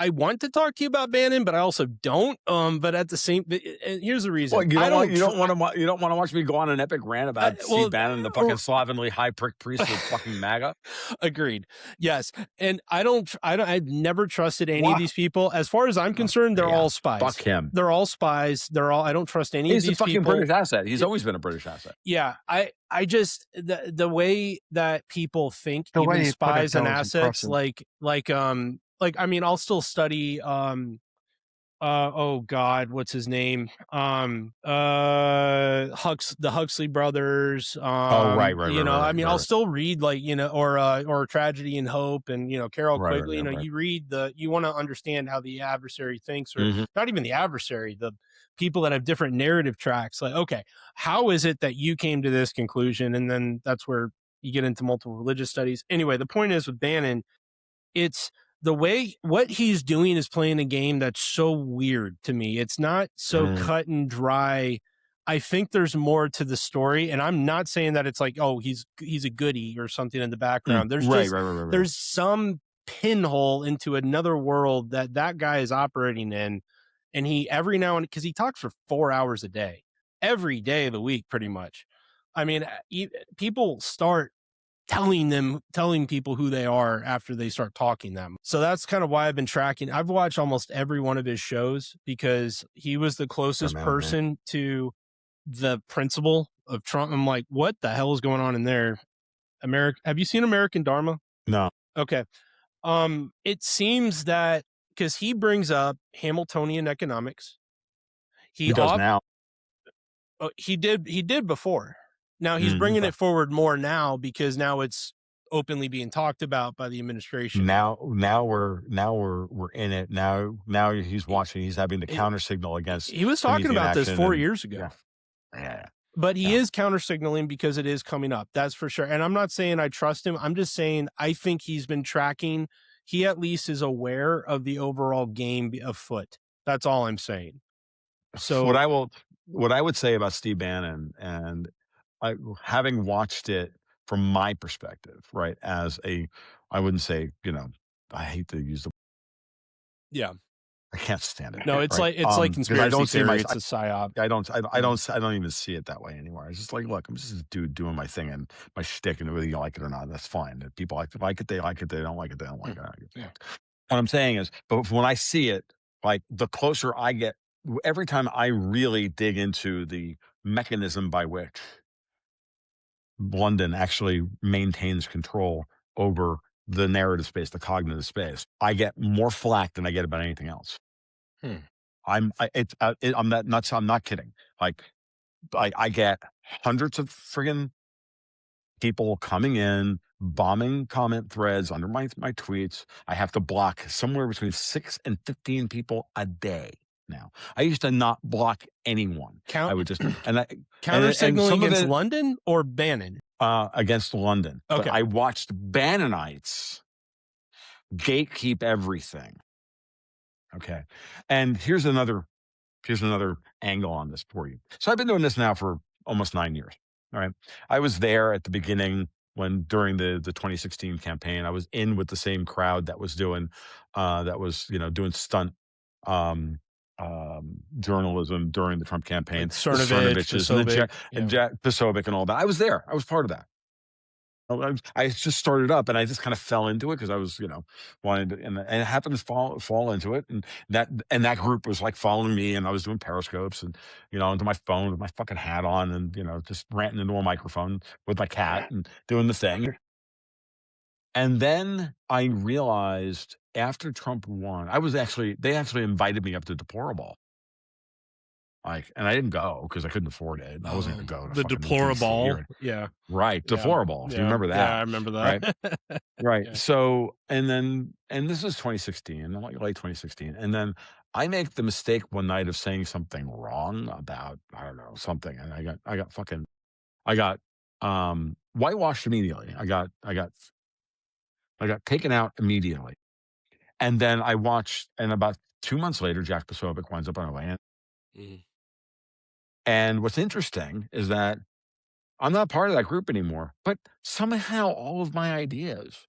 I want to talk to you about Bannon, but I also don't. But at the same, here's the reason. Well, you don't want to watch me go on an epic rant about Steve Bannon, the fucking slovenly high priest of fucking MAGA. Agreed. Yes, and I've never trusted any of these people. As far as I'm concerned, they're all spies. Fuck him. They're all spies. I don't trust any of these people. He's a fucking British asset. He's always been a British asset. Yeah, I just the way that people think, even spies and assets, I mean, I'll still study oh God, what's his name? The Huxley brothers. Right. I mean, I'll still read or Tragedy and Hope and Carol Quigley. You read you want to understand how the adversary thinks, or not even the adversary, the people that have different narrative tracks. Like, okay, how is it that you came to this conclusion? And then that's where you get into multiple religious studies. Anyway, the point is with Bannon, it's the way what he's doing is playing a game that's so weird to me. It's not so cut and dry. I think there's more to the story, and I'm not saying that it's like, oh, he's a goodie or something in the background. There's there's some pinhole into another world that guy is operating in, and he every now and because he talks for 4 hours a day, every day of the week, pretty much. I mean, people start telling people who they are after they start talking them. So that's kind of why I've been tracking. I've watched almost every one of his shows because he was the closest person to the principle of Trump. I'm like, what the hell is going on in there? Have you seen American Dharma? No. Okay. It seems that because he brings up Hamiltonian economics. He does now. He did before. Now he's bringing it forward more now because now it's openly being talked about by the administration. Now we're in it. Now he's watching. He's having the counter signal against. He was talking about this 4 years ago. Yeah. But he is counter signaling because it is coming up. That's for sure. And I'm not saying I trust him. I'm just saying I think he's been tracking. He at least is aware of the overall game afoot. That's all I'm saying. So what I would say about Steve Bannon, and having watched it from my perspective, right, as I wouldn't say, I hate to use the. Yeah. I can't stand it. No, it's like conspiracy theory. It's a psyop. I don't even see it that way anymore. It's just like, look, I'm just a dude doing my thing and my shtick, and whether you like it or not, that's fine. If people like it, they like it. They don't like it, they don't like it. Yeah. What I'm saying is, but when I see it, like the closer I get, every time I really dig into the mechanism by which London actually maintains control over the narrative space, the cognitive space, I get more flack than I get about anything else. I'm not kidding. Like, I get hundreds of friggin' people coming in, bombing comment threads under my tweets. I have to block somewhere between 6 and 15 people a day now. I used to not block anyone. I would just counter signaling against London or Bannon? Against London. Okay. But I watched Bannonites gatekeep everything. Okay. And here's another angle on this for you. So I've been doing this now for almost 9 years. All right. I was there at the beginning during the 2016 campaign. I was in with the same crowd that was doing doing stunt journalism during the Trump campaign. Like Cernovich, Posobiec and all that. I was there. I was part of that. I just started up and I just kind of fell into it because I was, wanted to, and it happened to fall into it. And that group was like following me, and I was doing periscopes and, into my phone with my fucking hat on and, just ranting into a microphone with my cat and doing the thing. And then I realized after Trump won, they actually invited me up to Deplorable Ball. And I didn't go because I couldn't afford it. I wasn't going to go to the Deplorable Ball. Yeah. Right. Deplorable Ball. If you remember that. Yeah, I remember that. Right. Yeah. So, and this was 2016, like late 2016. And then I make the mistake one night of saying something wrong about, I don't know, something. And I got whitewashed immediately. I got taken out immediately. And then I watched, and about 2 months later, Jack Posobiec winds up on a land. And what's interesting is that I'm not part of that group anymore, but somehow all of my ideas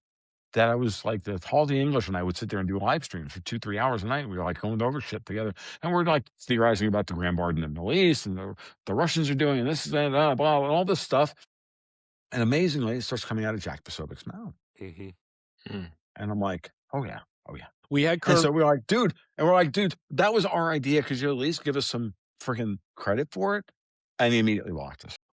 that I was like the Hall of the English, and I would sit there and do live streams for 2, 3 hours a night. We were like going over shit together, and we're like theorizing about the Grand Barden in the Middle East, and the Russians are doing, and this is that, blah, blah, and all this stuff. And amazingly, it starts coming out of Jack Posobiec's mouth. Mm-hmm. And I'm like, oh yeah, oh yeah. We had And so we're like, dude, that was our idea. Could you at least give us some freaking credit for it? And he immediately blocked us.